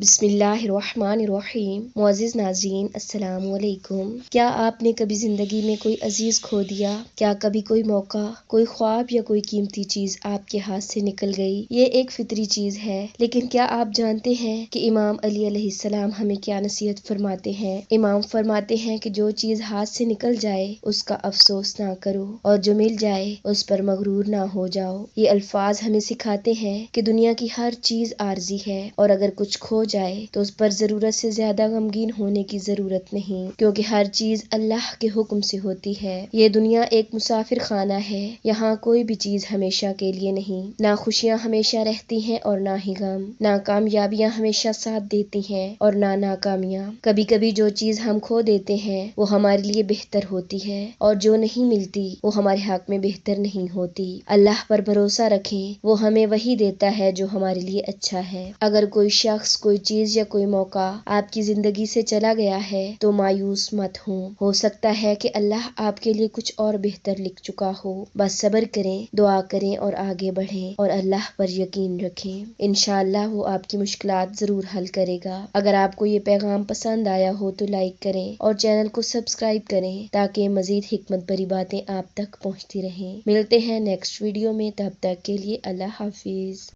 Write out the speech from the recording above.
بسم اللہ الرحمن الرحیم۔ معزز ناظرین السلام علیکم۔ کیا آپ نے کبھی زندگی میں کوئی عزیز کھو دیا؟ کیا کبھی کوئی موقع، کوئی خواب یا کوئی قیمتی چیز آپ کے ہاتھ سے نکل گئی؟ یہ ایک فطری چیز ہے، لیکن کیا آپ جانتے ہیں کہ امام علی علیہ السلام ہمیں کیا نصیحت فرماتے ہیں؟ امام فرماتے ہیں کہ جو چیز ہاتھ سے نکل جائے اس کا افسوس نہ کرو، اور جو مل جائے اس پر مغرور نہ ہو جاؤ۔ یہ الفاظ ہمیں سکھاتے ہیں کہ دنیا کی ہر چیز عارضی ہے، اور اگر کچھ کھو جائے تو اس پر ضرورت سے زیادہ غمگین ہونے کی ضرورت نہیں، کیونکہ ہر چیز اللہ کے حکم سے ہوتی ہے۔ یہ دنیا ایک مسافر خانہ ہے، یہاں کوئی بھی چیز ہمیشہ کے لیے نہیں۔ نہ خوشیاں ہمیشہ رہتی ہیں اور نہ ہی غم، نہ کامیابیاں ہمیشہ ساتھ دیتی ہیں اور نہ ناکامیاں۔ کبھی کبھی جو چیز ہم کھو دیتے ہیں وہ ہمارے لیے بہتر ہوتی ہے، اور جو نہیں ملتی وہ ہمارے حق میں بہتر نہیں ہوتی۔ اللہ پر بھروسہ رکھیں، وہ ہمیں وہی دیتا ہے جو ہمارے لیے اچھا ہے۔ اگر کوئی شخص، کوئی چیز یا کوئی موقع آپ کی زندگی سے چلا گیا ہے تو مایوس مت ہوں، ہو سکتا ہے کہ اللہ آپ کے لیے کچھ اور بہتر لکھ چکا ہو۔ بس صبر کریں، دعا کریں اور آگے بڑھیں، اور اللہ پر یقین رکھیں۔ انشاءاللہ وہ آپ کی مشکلات ضرور حل کرے گا۔ اگر آپ کو یہ پیغام پسند آیا ہو تو لائک کریں اور چینل کو سبسکرائب کریں تاکہ مزید حکمت بھری باتیں آپ تک پہنچتی رہیں۔ ملتے ہیں نیکسٹ ویڈیو میں، تب تک کے لیے اللہ حافظ۔